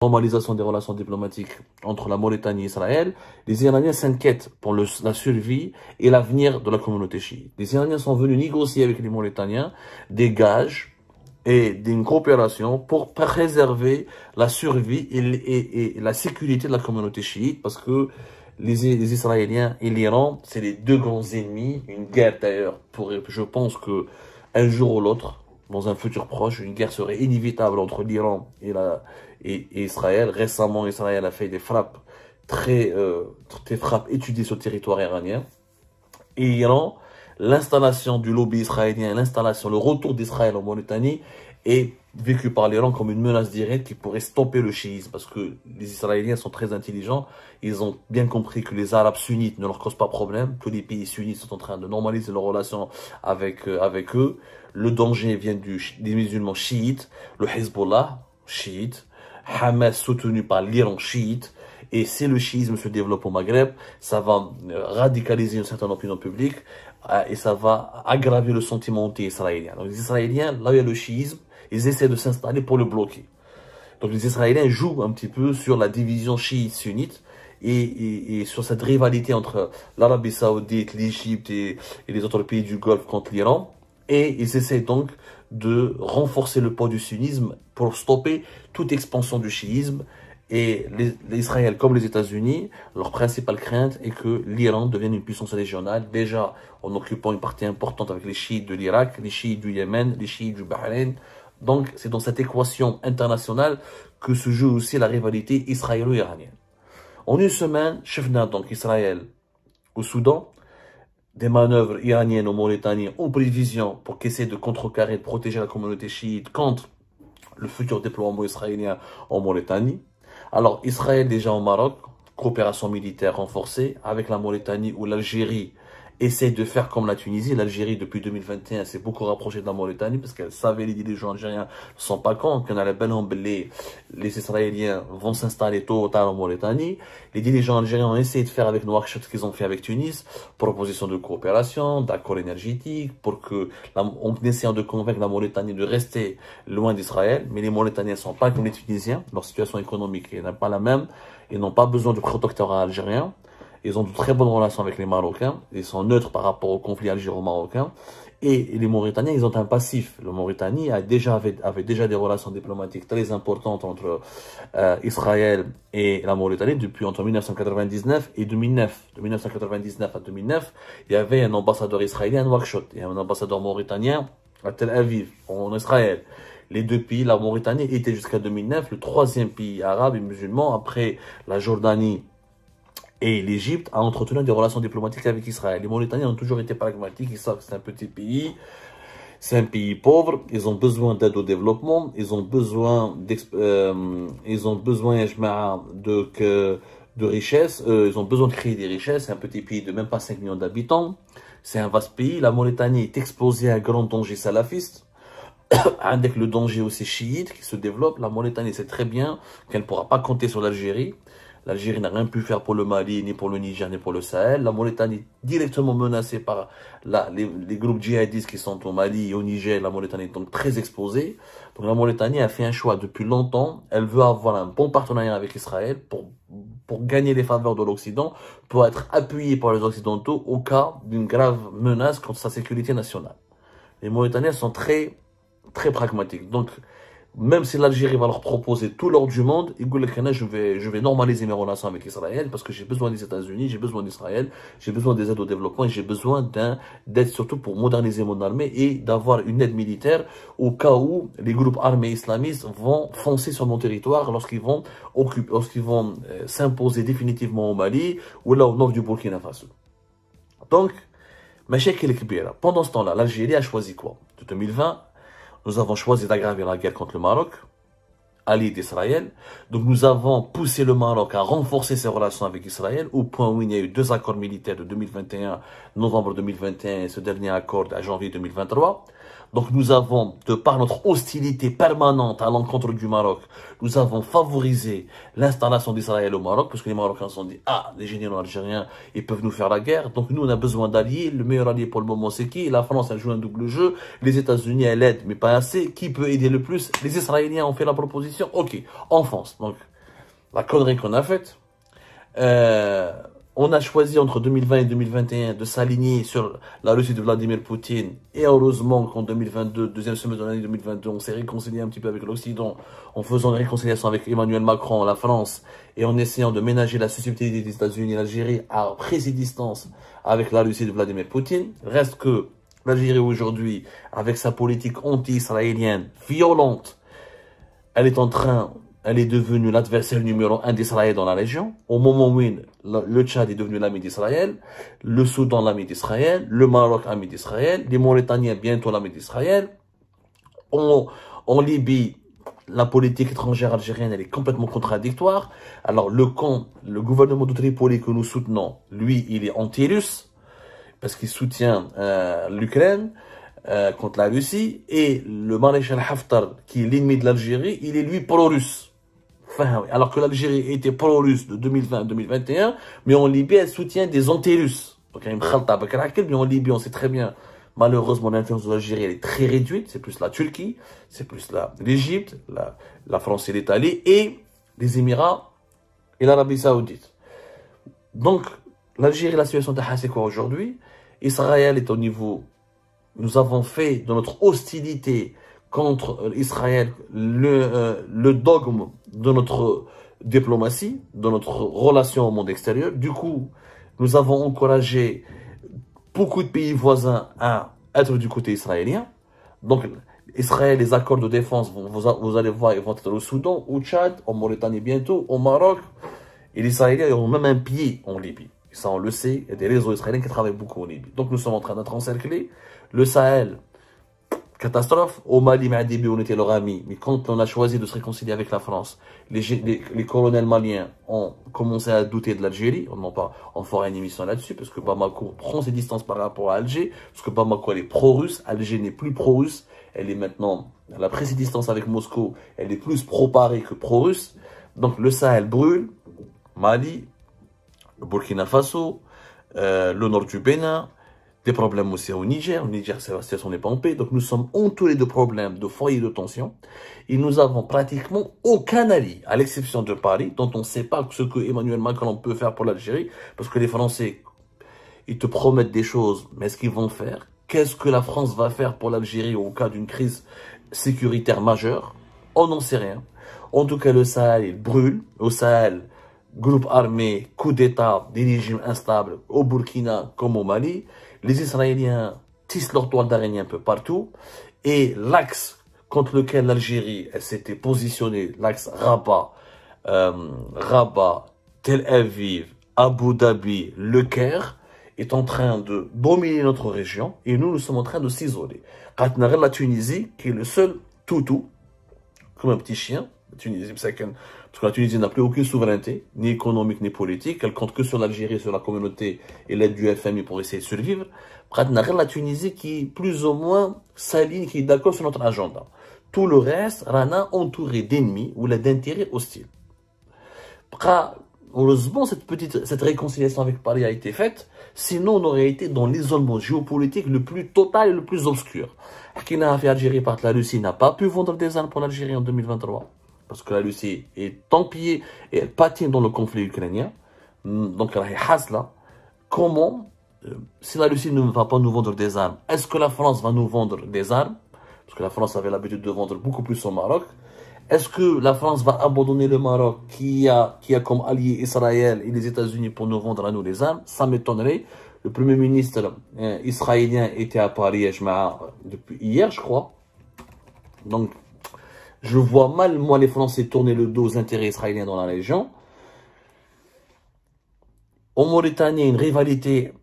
normalisation des relations diplomatiques entre la Mauritanie et Israël, les Iraniens s'inquiètent pour la survie et l'avenir de la communauté chiite. Les Iraniens sont venus négocier avec les Mauritaniens des gages et d'une coopération pour préserver la survie et la sécurité de la communauté chiite, parce que les Israéliens et l'Iran, c'est les deux grands ennemis. Une guerre d'ailleurs, je pense que un jour ou l'autre, dans un futur proche, une guerre serait inévitable entre l'Iran et Israël. Récemment, Israël a fait des frappes des frappes étudiées sur le territoire iranien. Et l'Iran, l'installation du lobby israélien, le retour d'Israël en Mauritanie est vécu par l'Iran comme une menace directe qui pourrait stopper le chiisme, parce que les Israéliens sont très intelligents. Ils ont bien compris que les Arabes sunnites ne leur causent pas problème, que les pays sunnites sont en train de normaliser leurs relations avec eux. Le danger vient des musulmans chiites, le Hezbollah chiite, Hamas soutenu par l'Iran chiite. Et si le chiisme se développe au Maghreb, ça va radicaliser une certaine opinion publique et ça va aggraver le sentiment anti-israélien. Donc les Israéliens, là où il y a le chiisme, ils essaient de s'installer pour le bloquer. Donc les Israéliens jouent un petit peu sur la division chiite-sunnite et sur cette rivalité entre l'Arabie Saoudite, l'Égypte et les autres pays du Golfe contre l'Iran. Et ils essaient donc de renforcer le poids du sunnisme pour stopper toute expansion du chiisme. Et l'Israël, comme les États-Unis, leur principale crainte est que l'Iran devienne une puissance régionale, déjà en occupant une partie importante avec les chiites de l'Irak, les chiites du Yémen, les chiites du Bahreïn. Donc, c'est dans cette équation internationale que se joue aussi la rivalité israélo-iranienne. En une semaine, Chefna, donc Israël au Soudan, des manœuvres iraniennes en Mauritanie en prévision pour qu'essayer de contrecarrer, de protéger la communauté chiite contre le futur déploiement israélien en Mauritanie. Alors, Israël déjà au Maroc, coopération militaire renforcée avec la Mauritanie, où l'Algérie essaie de faire comme la Tunisie. L'Algérie, depuis 2021, s'est beaucoup rapprochée de la Mauritanie parce qu'elle savait, les dirigeants algériens ne sont pas cons, qu'on a la belle les Israéliens vont s'installer tôt ou tard en Mauritanie. Les dirigeants algériens ont essayé de faire avec Nouakchott ce qu'ils ont fait avec Tunis, proposition de coopération, d'accord énergétique, en essayant de convaincre la Mauritanie de rester loin d'Israël. Mais les Mauritaniens ne sont pas comme les Tunisiens, leur situation économique n'est pas la même, ils n'ont pas besoin du protectorat algérien. Ils ont de très bonnes relations avec les Marocains. Ils sont neutres par rapport au conflit algéro-marocain. Et les Mauritaniens, ils ont un passif. La Mauritanie avait déjà des relations diplomatiques très importantes entre Israël et la Mauritanie depuis entre 1999 et 2009. De 1999 à 2009, il y avait un ambassadeur israélien à Nouakchott et un ambassadeur mauritanien à Tel Aviv, en Israël. Les deux pays, la Mauritanie était jusqu'à 2009 le troisième pays arabe et musulman après la Jordanie et l'Égypte a entretenu des relations diplomatiques avec Israël. Les Mauritaniens ont toujours été pragmatiques, ils savent que c'est un petit pays, c'est un pays pauvre, ils ont besoin d'aide au développement, ils ont besoin de richesses, ils ont besoin de créer des richesses. C'est un petit pays de même pas 5 millions d'habitants, c'est un vaste pays. La Mauritanie est exposée à un grand danger salafiste, avec le danger aussi chiite qui se développe. La Mauritanie sait très bien qu'elle ne pourra pas compter sur l'Algérie. L'Algérie n'a rien pu faire pour le Mali, ni pour le Niger, ni pour le Sahel. La Mauritanie est directement menacée par les groupes djihadistes qui sont au Mali et au Niger. La Mauritanie est donc très exposée. Donc la Mauritanie a fait un choix depuis longtemps. Elle veut avoir un bon partenariat avec Israël pour gagner les faveurs de l'Occident, pour être appuyée par les Occidentaux au cas d'une grave menace contre sa sécurité nationale. Les Mauritaniens sont très pragmatiques. Donc, même si l'Algérie va leur proposer tout l'or du monde, ils disent que je vais normaliser mes relations avec Israël parce que j'ai besoin des États-Unis, j'ai besoin d'Israël, j'ai besoin des aides au développement et j'ai besoin d'aide surtout pour moderniser mon armée et d'avoir une aide militaire au cas où les groupes armés islamistes vont foncer sur mon territoire lorsqu'ils vont s'imposer définitivement au Mali ou là au nord du Burkina Faso. Donc, pendant ce temps-là, l'Algérie a choisi quoi? De 2020, nous avons choisi d'aggraver la guerre contre le Maroc, allié d'Israël. Donc nous avons poussé le Maroc à renforcer ses relations avec Israël, au point où il y a eu 2 accords militaires de 2021, novembre 2021, et ce dernier accord à janvier 2023. Donc nous avons, de par notre hostilité permanente à l'encontre du Maroc, nous avons favorisé l'installation d'Israël au Maroc, parce que les Marocains se sont dit, ah, les généraux algériens, ils peuvent nous faire la guerre. Donc nous, on a besoin d'alliés. Le meilleur allié pour le moment, c'est qui? La France, elle joue un double jeu. Les États-Unis, elle aide, mais pas assez. Qui peut aider le plus? Les Israéliens ont fait la proposition. Ok, en France. Donc la connerie qu'on a faite. On a choisi entre 2020 et 2021 de s'aligner sur la Russie de Vladimir Poutine. Et heureusement qu'en 2022, deuxième semestre de l'année 2022, on s'est réconcilié un petit peu avec l'Occident en faisant une réconciliation avec Emmanuel Macron, la France, et en essayant de ménager la susceptibilité des États-Unis et l'Algérie à prise distance avec la Russie de Vladimir Poutine. Reste que l'Algérie aujourd'hui, avec sa politique anti-israélienne violente, elle est devenue l'adversaire numéro 1 d'Israël dans la région. Au moment où le Tchad est devenu l'ami d'Israël, le Soudan l'ami d'Israël, le Maroc l'ami d'Israël, les Mauritaniens bientôt l'ami d'Israël. En Libye, la politique étrangère algérienne, elle est complètement contradictoire. Alors le gouvernement de Tripoli que nous soutenons, lui, il est anti-russe, parce qu'il soutient l'Ukraine contre la Russie, et le maréchal Haftar, qui est l'ennemi de l'Algérie, il est lui pro-russe. Enfin, alors que l'Algérie était pro-russe de 2020 à 2021, mais en Libye, elle soutient des anti-russes. Donc, il y a une khalta avec laquelle, mais en Libye, on sait très bien, malheureusement, l'influence de l'Algérie, elle est très réduite. C'est plus la Turquie, c'est plus l'Égypte, la France et l'Italie, et les Émirats et l'Arabie Saoudite. Donc, l'Algérie, la situation de c'est quoi aujourd'hui? Israël est au niveau. Nous avons fait de notre hostilité contre Israël le dogme de notre diplomatie, de notre relation au monde extérieur. Du coup, nous avons encouragé beaucoup de pays voisins à être du côté israélien. Donc, Israël, les accords de défense, vous allez voir, ils vont être au Soudan, au Tchad, en Mauritanie bientôt, au Maroc. Et les Israéliens ont même un pied en Libye. Et ça, on le sait, il y a des réseaux israéliens qui travaillent beaucoup en Libye. Donc, nous sommes en train d'être encerclés. Le Sahel, catastrophe. Au Mali, mais à début, on était leur ami. Mais quand on a choisi de se réconcilier avec la France, les colonels maliens ont commencé à douter de l'Algérie. On fera une émission là-dessus, parce que Bamako prend ses distances par rapport à Alger, parce que Bamako, elle est pro-russe. Alger n'est plus pro-russe. Elle est maintenant, elle a pris ses distances avec Moscou. Elle est plus pro-Paris que pro-russe. Donc, le Sahel brûle. Mali, le Burkina Faso, le nord du Bénin. Des problèmes aussi au Niger. Au Niger, la situation n'est pas en paix. Donc, nous sommes entourés de problèmes, de foyers de tension. Et nous avons pratiquement aucun allié, à l'exception de Paris, dont on ne sait pas ce que Emmanuel Macron peut faire pour l'Algérie. Parce que les Français, ils te promettent des choses, mais est-ce qu'ils vont faire? Qu'est-ce que la France va faire pour l'Algérie au cas d'une crise sécuritaire majeure? On n'en sait rien. En tout cas, le Sahel, il brûle. Au Sahel, groupe armé, coup d'État, des régimes instables, au Burkina comme au Mali. Les Israéliens tissent leur toile d'araignée un peu partout. Et l'axe contre lequel l'Algérie s'était positionnée, l'axe Rabat, Tel Aviv, Abu Dhabi, Le Caire, est en train de dominer notre région. Et nous sommes en train de s'isoler. La Tunisie, qui est le seul toutou, comme un petit chien. La Tunisie n'a plus aucune souveraineté, ni économique, ni politique. Elle compte que sur l'Algérie, sur la communauté et l'aide du FMI pour essayer de survivre. La Tunisie qui, plus ou moins, s'aligne, qui est d'accord sur notre agenda. Tout le reste, Rana, entouré d'ennemis ou d'intérêts hostiles. Heureusement, cette réconciliation avec Paris a été faite. Sinon, on aurait été dans l'isolement géopolitique le plus total et le plus obscur. Algérie par la Russie n'a pas pu vendre des armes pour l'Algérie en 2023. Parce que la Russie est entampillée et elle patine dans le conflit ukrainien. Donc, comment, si la Russie ne va pas nous vendre des armes, est-ce que la France va nous vendre des armes? Parce que la France avait l'habitude de vendre beaucoup plus au Maroc. Est-ce que la France va abandonner le Maroc qui a comme allié Israël et les États-Unis pour nous vendre à nous les armes? Ça m'étonnerait. Le Premier ministre israélien était à Paris depuis hier, je crois. Donc, je vois mal, moi, les Français tourner le dos aux intérêts israéliens dans la région. En Mauritanie, une rivalité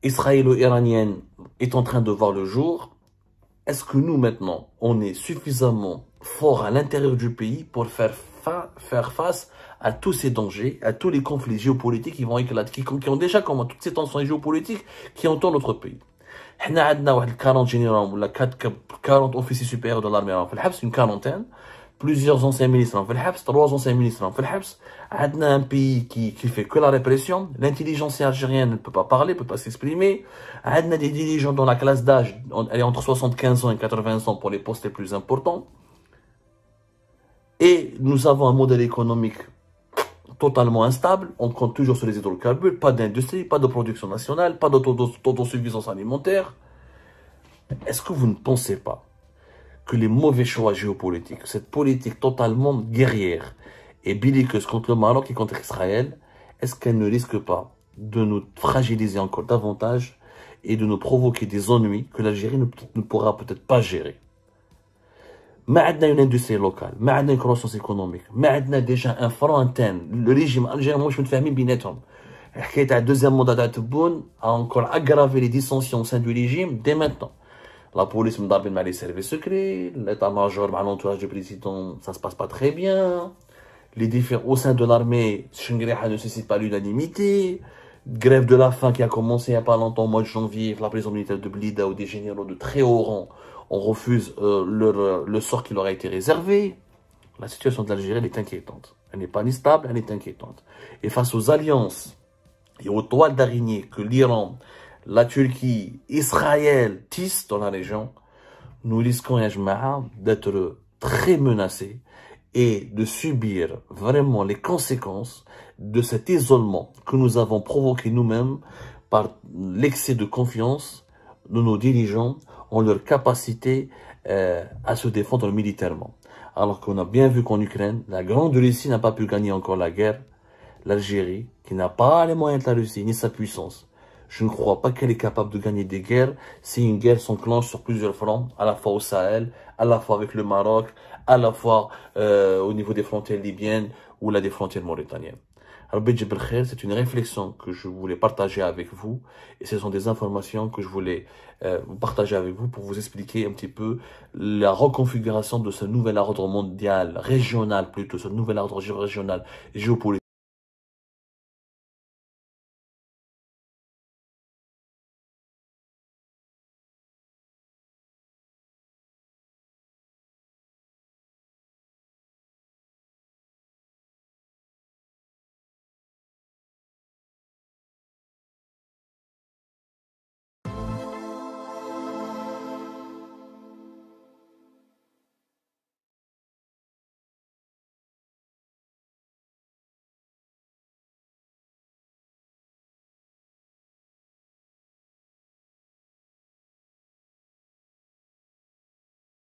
israélo-iranienne est en train de voir le jour. Est-ce que nous, maintenant, on est suffisamment fort à l'intérieur du pays pour faire face à tous ces dangers, à tous les conflits géopolitiques qui vont éclater, qui ont déjà comme toutes ces tensions géopolitiques qui entourent notre pays? On a 40 généraux, 40 officiers supérieurs de l'armée en fait, une quarantaine. Plusieurs anciens ministres en fait, 3 anciens ministres en fait. On a un pays qui fait que la répression. L'intelligence algérienne ne peut pas parler, ne peut pas s'exprimer. On a des dirigeants dans la classe d'âge, elle est entre 75 ans et 80 ans pour les postes les plus importants. Et nous avons un modèle économique totalement instable, on compte toujours sur les hydrocarbures, pas d'industrie, pas de production nationale, pas d'autosuffisance alimentaire. Est-ce que vous ne pensez pas que les mauvais choix géopolitiques, cette politique totalement guerrière et belliqueuse contre le Maroc et contre Israël, est-ce qu'elle ne risque pas de nous fragiliser encore davantage et de nous provoquer des ennuis que l'Algérie ne pourra peut-être pas gérer? ما عندنا une industrie locale, ما عندنا une croissance économique, ما عندنا déjà un front interne. Le régime algérien مش متفاهمين بيناتهم. حكاية تاع الدوزيام موندا تاع تبون a encore aggravé les dissensions au sein du régime dès maintenant. La police مضاربين مع les services secrets, l'état-major مع l'entourage du président, ça se passe pas très bien. Les différents au sein de l'armée, Chengreha ne suscite pas l'unanimité. Grève de la faim qui a commencé il n'y a pas longtemps, au mois de janvier, la prison militaire de Blida, où des généraux de très haut rang, on refuse le sort qui leur a été réservé. La situation de l'Algérie, elle est inquiétante. Elle n'est pas ni stable, elle est inquiétante. Et face aux alliances et aux toiles d'araignée que l'Iran, la Turquie, Israël tissent dans la région, nous risquons, d'être très menacés et de subir vraiment les conséquences de cet isolement que nous avons provoqué nous-mêmes par l'excès de confiance de nos dirigeants en leur capacité à se défendre militairement. Alors qu'on a bien vu qu'en Ukraine, la grande Russie n'a pas pu gagner encore la guerre. L'Algérie, qui n'a pas les moyens de la Russie, ni sa puissance, je ne crois pas qu'elle est capable de gagner des guerres si une guerre s'enclenche sur plusieurs fronts, à la fois au Sahel, à la fois avec le Maroc, à la fois au niveau des frontières libyennes ou là des frontières mauritaniennes. C'est une réflexion que je voulais partager avec vous et ce sont des informations que je voulais partager avec vous pour vous expliquer un petit peu la reconfiguration de ce nouvel ordre mondial, régional plutôt, ce nouvel ordre régional géopolitique.